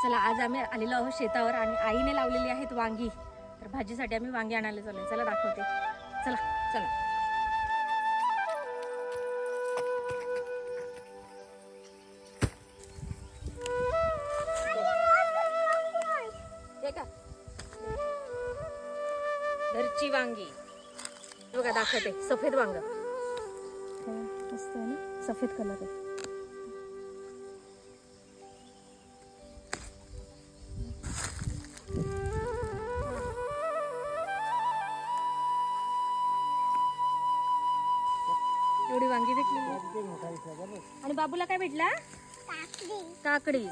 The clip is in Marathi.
चला आज आम्ही आलेलो आहोत शेतावर आणि आईने लावलेली आहेत वांगी. तर भाजीसाठी आम्ही वांगी आणायला चाललोय. चला दाखवते. चला चला. हे का घरची वांगी बघा दाखवते. सफेद वांग मस्त आहे ना, सफेद कलर आहे. एवढी वांगी भेटली. आणि बाबूला काय भेटला? काकडी.